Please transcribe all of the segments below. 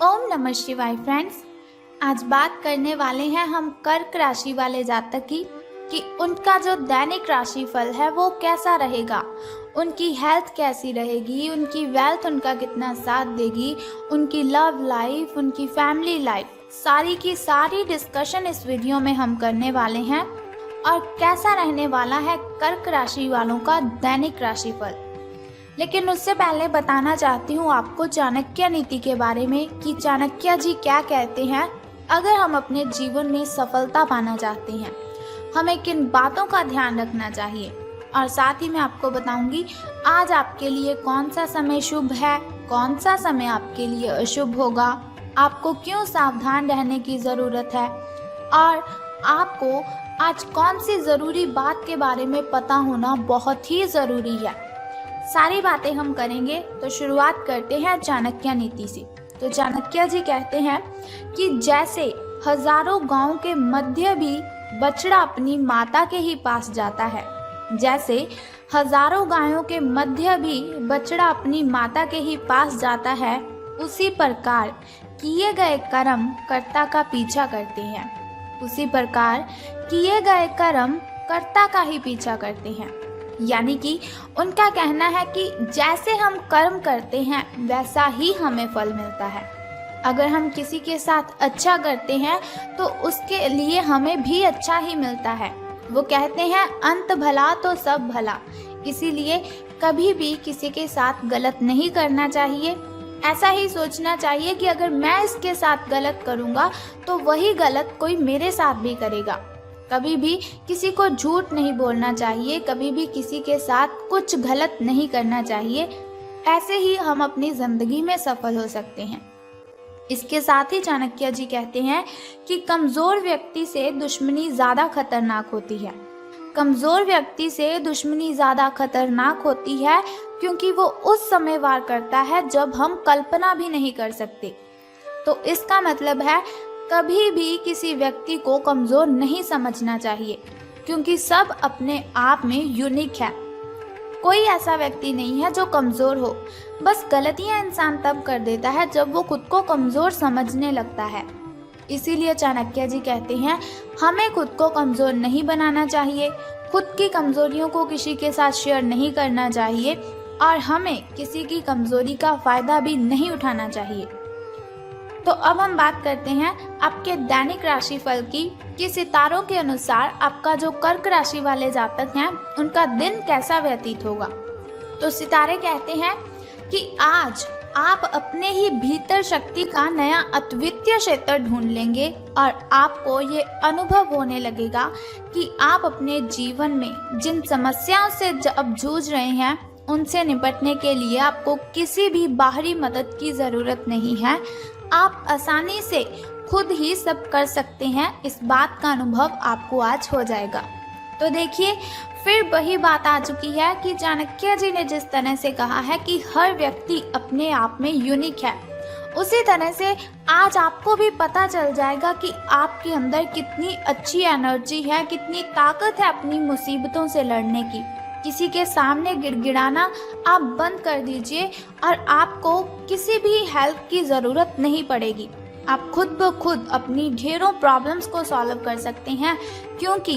ओम नमः शिवाय फ्रेंड्स। आज बात करने वाले हैं हम कर्क राशि वाले जातक की कि उनका जो दैनिक राशिफल है वो कैसा रहेगा, उनकी हेल्थ कैसी रहेगी, उनकी वेल्थ उनका कितना साथ देगी, उनकी लव लाइफ, उनकी फैमिली लाइफ, सारी की सारी डिस्कशन इस वीडियो में हम करने वाले हैं। और कैसा रहने वाला है कर्क राशि वालों का दैनिक राशिफल। लेकिन उससे पहले बताना चाहती हूँ आपको चाणक्य नीति के बारे में कि चाणक्य जी क्या कहते हैं। अगर हम अपने जीवन में सफलता पाना चाहते हैं, हमें किन बातों का ध्यान रखना चाहिए, और साथ ही मैं आपको बताऊंगी आज आपके लिए कौन सा समय शुभ है, कौन सा समय आपके लिए अशुभ होगा, आपको क्यों सावधान रहने की ज़रूरत है, और आपको आज कौन सी ज़रूरी बात के बारे में पता होना बहुत ही ज़रूरी है। सारी बातें हम करेंगे। तो शुरुआत करते हैं चाणक्य नीति से। तो चाणक्य जी कहते हैं कि जैसे हजारों गांव के मध्य भी बछड़ा अपनी माता के ही पास जाता है, जैसे हजारों गायों के मध्य भी बछड़ा अपनी माता के ही पास जाता है, उसी प्रकार किए गए कर्म कर्ता का पीछा करते हैं। उसी प्रकार किए गए कर्म कर्ता का ही पीछा करते हैं। यानी कि उनका कहना है कि जैसे हम कर्म करते हैं वैसा ही हमें फल मिलता है। अगर हम किसी के साथ अच्छा करते हैं तो उसके लिए हमें भी अच्छा ही मिलता है। वो कहते हैं अंत भला तो सब भला। इसीलिए कभी भी किसी के साथ गलत नहीं करना चाहिए। ऐसा ही सोचना चाहिए कि अगर मैं इसके साथ गलत करूँगा तो वही गलत कोई मेरे साथ भी करेगा। कभी भी किसी को झूठ नहीं बोलना चाहिए, कभी भी किसी के साथ कुछ गलत नहीं करना चाहिए। ऐसे ही हम अपनी ज़िंदगी में सफल हो सकते हैं। इसके साथ ही चाणक्य जी कहते हैं कि कमज़ोर व्यक्ति से दुश्मनी ज़्यादा खतरनाक होती है। कमज़ोर व्यक्ति से दुश्मनी ज़्यादा खतरनाक होती है क्योंकि वो उस समय वार करता है जब हम कल्पना भी नहीं कर सकते। तो इसका मतलब है कभी भी किसी व्यक्ति को कमज़ोर नहीं समझना चाहिए, क्योंकि सब अपने आप में यूनिक है। कोई ऐसा व्यक्ति नहीं है जो कमज़ोर हो। बस गलतियां इंसान तब कर देता है जब वो खुद को कमज़ोर समझने लगता है। इसीलिए चाणक्य जी कहते हैं हमें खुद को कमज़ोर नहीं बनाना चाहिए, खुद की कमज़ोरियों को किसी के साथ शेयर नहीं करना चाहिए, और हमें किसी की कमज़ोरी का फ़ायदा भी नहीं उठाना चाहिए। तो अब हम बात करते हैं आपके दैनिक राशिफल की कि सितारों के अनुसार आपका जो कर्क राशि वाले जातक हैं उनका दिन कैसा व्यतीत होगा। तो सितारे कहते हैं कि आज आप अपने ही भीतर शक्ति का नया अद्वितीय क्षेत्र ढूंढ लेंगे और आपको ये अनुभव होने लगेगा कि आप अपने जीवन में जिन समस्याओं से अब जूझ रहे हैं उनसे निपटने के लिए आपको किसी भी बाहरी मदद की ज़रूरत नहीं है। आप आसानी से खुद ही सब कर सकते हैं। इस बात का अनुभव आपको आज हो जाएगा। तो देखिए, फिर वही बात आ चुकी है कि चाणक्य जी ने जिस तरह से कहा है कि हर व्यक्ति अपने आप में यूनिक है, उसी तरह से आज आपको भी पता चल जाएगा कि आपके अंदर कितनी अच्छी एनर्जी है, कितनी ताकत है अपनी मुसीबतों से लड़ने की। किसी के सामने गिड़गिड़ाना आप बंद कर दीजिए और आपको किसी भी हेल्प की ज़रूरत नहीं पड़ेगी। आप खुद ब खुद अपनी ढेरों प्रॉब्लम्स को सॉल्व कर सकते हैं, क्योंकि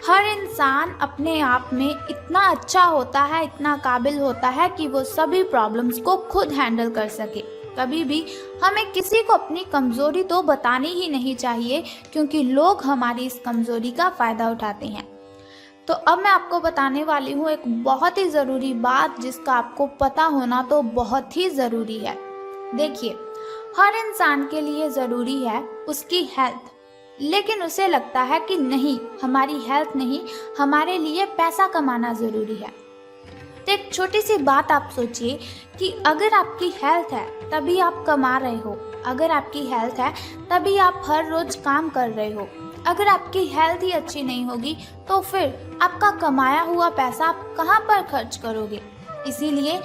हर इंसान अपने आप में इतना अच्छा होता है, इतना काबिल होता है कि वो सभी प्रॉब्लम्स को खुद हैंडल कर सके। कभी भी हमें किसी को अपनी कमज़ोरी तो बतानी ही नहीं चाहिए, क्योंकि लोग हमारी इस कमज़ोरी का फ़ायदा उठाते हैं। तो अब मैं आपको बताने वाली हूँ एक बहुत ही ज़रूरी बात जिसका आपको पता होना तो बहुत ही ज़रूरी है। देखिए, हर इंसान के लिए ज़रूरी है उसकी हेल्थ, लेकिन उसे लगता है कि नहीं, हमारी हेल्थ नहीं, हमारे लिए पैसा कमाना ज़रूरी है। तो एक छोटी सी बात आप सोचिए कि अगर आपकी हेल्थ है तभी आप कमा रहे हो, अगर आपकी हेल्थ है तभी आप हर रोज़ काम कर रहे हो। अगर आपकी हेल्थ ही अच्छी नहीं होगी तो फिर आपका कमाया हुआ पैसा आप कहाँ पर खर्च करोगे। इसीलिए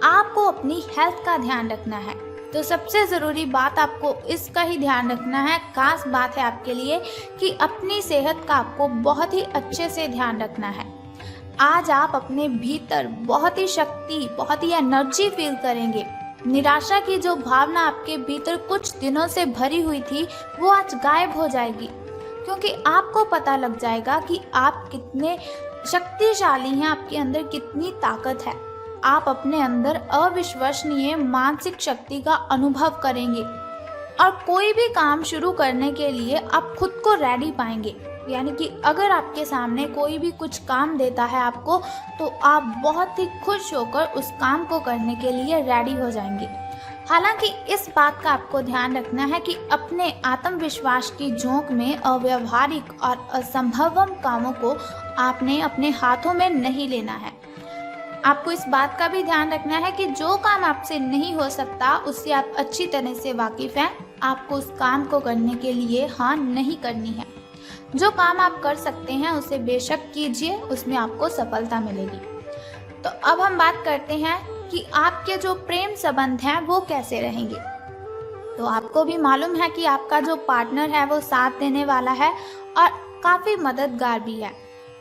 आपको अपनी हेल्थ का ध्यान रखना है। तो सबसे ज़रूरी बात आपको इसका ही ध्यान रखना है, खास बात है आपके लिए कि अपनी सेहत का आपको बहुत ही अच्छे से ध्यान रखना है। आज आप अपने भीतर बहुत ही शक्ति, बहुत ही एनर्जी फील करेंगे। निराशा की जो भावना आपके भीतर कुछ दिनों से भरी हुई थी वो आज गायब हो जाएगी, क्योंकि आपको पता लग जाएगा कि आप कितने शक्तिशाली हैं, आपके अंदर कितनी ताकत है। आप अपने अंदर अविश्वसनीय मानसिक शक्ति का अनुभव करेंगे और कोई भी काम शुरू करने के लिए आप खुद को रेडी पाएंगे। यानी कि अगर आपके सामने कोई भी कुछ काम देता है आपको, तो आप बहुत ही खुश होकर उस काम को करने के लिए रेडी हो जाएंगे। हालांकि इस बात का आपको ध्यान रखना है कि अपने आत्मविश्वास की झोंक में अव्यावहारिक और असंभव कामों को आपने अपने हाथों में नहीं लेना है। आपको इस बात का भी ध्यान रखना है कि जो काम आपसे नहीं हो सकता उससे आप अच्छी तरह से वाकिफ हैं। आपको उस काम को करने के लिए हाँ नहीं करनी है। जो काम आप कर सकते हैं उसे बेशक कीजिए, उसमें आपको सफलता मिलेगी। तो अब हम बात करते हैं कि आपके जो प्रेम संबंध हैं वो कैसे रहेंगे। तो आपको भी मालूम है कि आपका जो पार्टनर है वो साथ देने वाला है और काफ़ी मददगार भी है,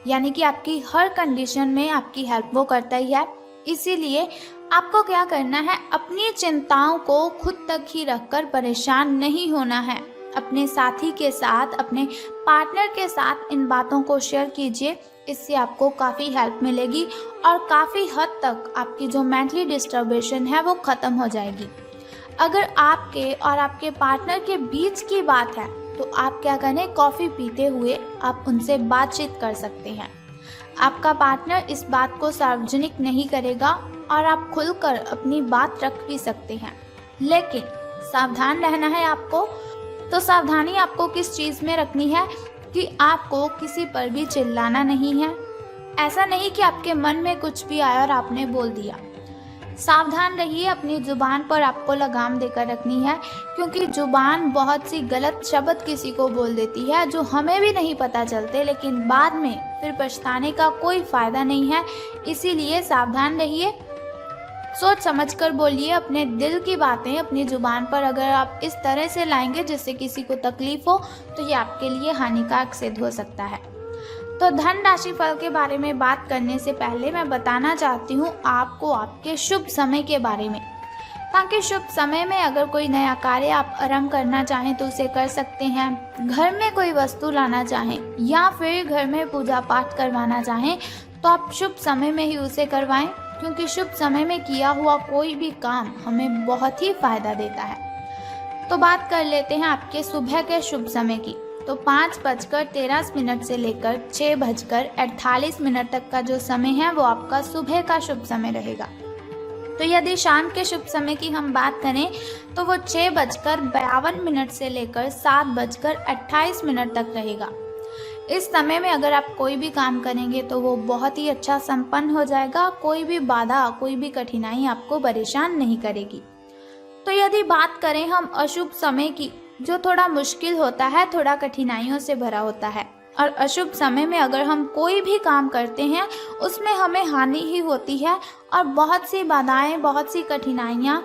यानी कि आपकी हर कंडीशन में आपकी हेल्प वो करता ही है। इसीलिए आपको क्या करना है, अपनी चिंताओं को खुद तक ही रखकर परेशान नहीं होना है। अपने साथी के साथ, अपने पार्टनर के साथ इन बातों को शेयर कीजिए। इससे आपको काफ़ी हेल्प मिलेगी और काफ़ी हद तक आपकी जो मेंटली डिस्टर्बेशन है वो ख़त्म हो जाएगी। अगर आपके और आपके पार्टनर के बीच की बात है तो आप क्या करें, कॉफ़ी पीते हुए आप उनसे बातचीत कर सकते हैं। आपका पार्टनर इस बात को सार्वजनिक नहीं करेगा और आप खुलकर अपनी बात रख भी सकते हैं, लेकिन सावधान रहना है आपको। तो सावधानी आपको किस चीज़ में रखनी है कि आपको किसी पर भी चिल्लाना नहीं है। ऐसा नहीं कि आपके मन में कुछ भी आया और आपने बोल दिया। सावधान रहिए, अपनी ज़ुबान पर आपको लगाम देकर रखनी है, क्योंकि ज़ुबान बहुत सी गलत शब्द किसी को बोल देती है जो हमें भी नहीं पता चलते, लेकिन बाद में फिर पछताने का कोई फ़ायदा नहीं है। इसीलिए सावधान रहिए, सोच समझकर बोलिए अपने दिल की बातें अपनी ज़ुबान पर। अगर आप इस तरह से लाएंगे जिससे किसी को तकलीफ़ हो तो ये आपके लिए हानिकारक सिद्ध हो सकता है। तो धन राशि फल के बारे में बात करने से पहले मैं बताना चाहती हूँ आपको आपके शुभ समय के बारे में, ताकि शुभ समय में अगर कोई नया कार्य आप आरंभ करना चाहें तो उसे कर सकते हैं। घर में कोई वस्तु लाना चाहें या फिर घर में पूजा पाठ करवाना चाहें तो आप शुभ समय में ही उसे करवाएं, क्योंकि शुभ समय में किया हुआ कोई भी काम हमें बहुत ही फायदा देता है। तो बात कर लेते हैं आपके सुबह के शुभ समय की। तो 5:13 से लेकर 6:48 तक का जो समय है वो आपका सुबह का शुभ समय रहेगा। तो यदि शाम के शुभ समय की हम बात करें तो वो 6:52 से लेकर 7:28 तक रहेगा। इस समय में अगर आप कोई भी काम करेंगे तो वो बहुत ही अच्छा संपन्न हो जाएगा। कोई भी बाधा, कोई भी कठिनाई आपको परेशान नहीं करेगी। तो यदि बात करें हम अशुभ समय की, जो थोड़ा मुश्किल होता है, थोड़ा कठिनाइयों से भरा होता है, और अशुभ समय में अगर हम कोई भी काम करते हैं उसमें हमें हानि ही होती है और बहुत सी बाधाएं, बहुत सी कठिनाइयाँ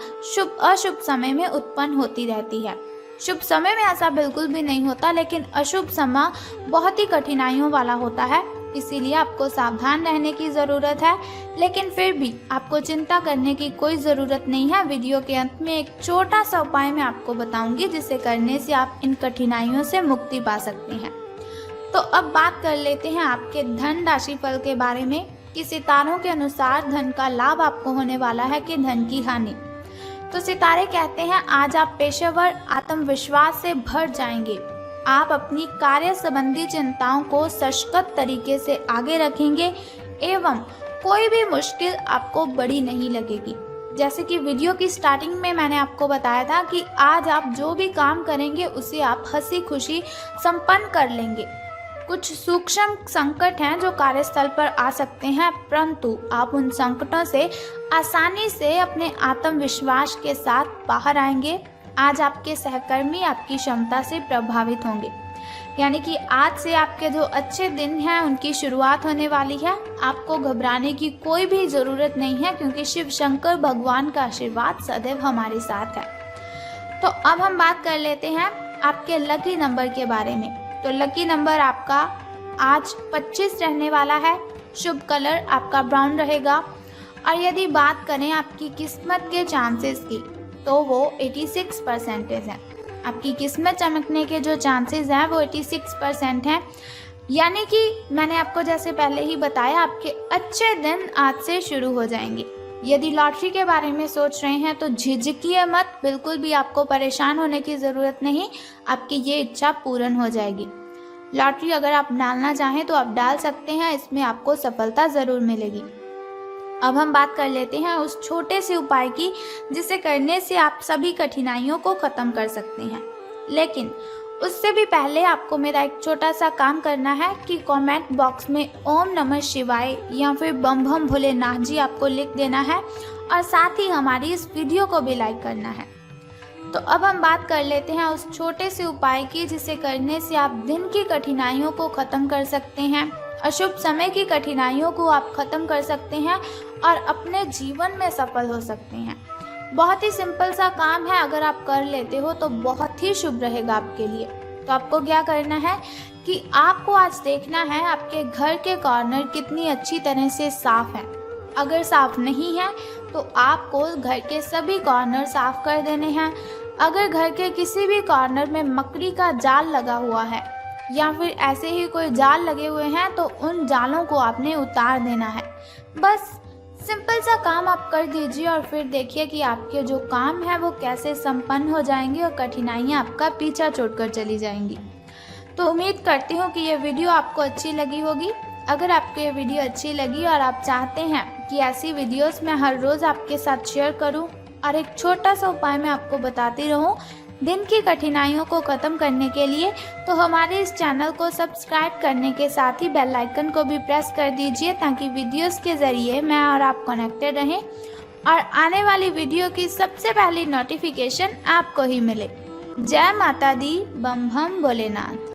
अशुभ समय में उत्पन्न होती रहती है। शुभ समय में ऐसा बिल्कुल भी नहीं होता, लेकिन अशुभ समय बहुत ही कठिनाइयों वाला होता है। इसीलिए आपको सावधान रहने की ज़रूरत है, लेकिन फिर भी आपको चिंता करने की कोई ज़रूरत नहीं है। वीडियो के अंत में एक छोटा सा उपाय मैं आपको बताऊंगी, जिसे करने से आप इन कठिनाइयों से मुक्ति पा सकते हैं। तो अब बात कर लेते हैं आपके धन राशि फल के बारे में कि सितारों के अनुसार धन का लाभ आपको होने वाला है कि धन की हानि। तो सितारे कहते हैं आज आप पेशेवर आत्मविश्वास से भर जाएंगे। आप अपनी कार्य संबंधी चिंताओं को सशक्त तरीके से आगे रखेंगे एवं कोई भी मुश्किल आपको बड़ी नहीं लगेगी। जैसे कि वीडियो की स्टार्टिंग में मैंने आपको बताया था कि आज आप जो भी काम करेंगे उसे आप हंसी खुशी संपन्न कर लेंगे। कुछ सूक्ष्म संकट हैं जो कार्यस्थल पर आ सकते हैं, परंतु आप उन संकटों से आसानी से अपने आत्मविश्वास के साथ बाहर आएंगे। आज आपके सहकर्मी आपकी क्षमता से प्रभावित होंगे, यानी कि आज से आपके जो अच्छे दिन हैं उनकी शुरुआत होने वाली है। आपको घबराने की कोई भी ज़रूरत नहीं है, क्योंकि शिव शंकर भगवान का आशीर्वाद सदैव हमारे साथ है। तो अब हम बात कर लेते हैं आपके लकी नंबर के बारे में। तो लकी नंबर आपका आज 25 रहने वाला है। शुभ कलर आपका ब्राउन रहेगा और यदि बात करें आपकी किस्मत के चांसेस की, तो वो 86% है। आपकी किस्मत चमकने के जो चांसेस हैं वो 86% हैं। यानी कि मैंने आपको जैसे पहले ही बताया, आपके अच्छे दिन आज से शुरू हो जाएंगे। यदि लॉटरी के बारे में सोच रहे हैं तो झिझकिए मत, बिल्कुल भी आपको परेशान होने की ज़रूरत नहीं, आपकी ये इच्छा पूर्ण हो जाएगी। लॉटरी अगर आप डालना चाहें तो आप डाल सकते हैं, इसमें आपको सफलता ज़रूर मिलेगी। अब हम बात कर लेते हैं उस छोटे से उपाय की जिसे करने से आप सभी कठिनाइयों को ख़त्म कर सकते हैं। लेकिन उससे भी पहले आपको मेरा एक छोटा सा काम करना है कि कमेंट बॉक्स में ओम नमः शिवाय या फिर बम बम भोलेनाथ जी आपको लिख देना है और साथ ही हमारी इस वीडियो को भी लाइक करना है। तो अब हम बात कर लेते हैं उस छोटे से उपाय की जिसे करने से आप दिन की कठिनाइयों को ख़त्म कर सकते हैं, अशुभ समय की कठिनाइयों को आप ख़त्म कर सकते हैं और अपने जीवन में सफल हो सकते हैं। बहुत ही सिंपल सा काम है, अगर आप कर लेते हो तो बहुत ही शुभ रहेगा आपके लिए। तो आपको क्या करना है कि आपको आज देखना है आपके घर के कॉर्नर कितनी अच्छी तरह से साफ़ हैं। अगर साफ़ नहीं है तो आपको घर के सभी कॉर्नर साफ़ कर देने हैं। अगर घर के किसी भी कॉर्नर में मकड़ी का जाल लगा हुआ है या फिर ऐसे ही कोई जाल लगे हुए हैं तो उन जालों को आपने उतार देना है। बस सिंपल सा काम आप कर दीजिए और फिर देखिए कि आपके जो काम है वो कैसे संपन्न हो जाएंगे और कठिनाइयाँ आपका पीछा छोड़कर चली जाएंगी। तो उम्मीद करती हूँ कि ये वीडियो आपको अच्छी लगी होगी। अगर आपको ये वीडियो अच्छी लगी और आप चाहते हैं कि ऐसी वीडियोस मैं हर रोज़ आपके साथ शेयर करूं और एक छोटा सा उपाय मैं आपको बताती रहूं दिन की कठिनाइयों को ख़त्म करने के लिए, तो हमारे इस चैनल को सब्सक्राइब करने के साथ ही बेल आइकन को भी प्रेस कर दीजिए ताकि वीडियोस के ज़रिए मैं और आप कनेक्टेड रहें और आने वाली वीडियो की सबसे पहली नोटिफिकेशन आपको ही मिले। जय माता दी, बम बम भोलेनाथ।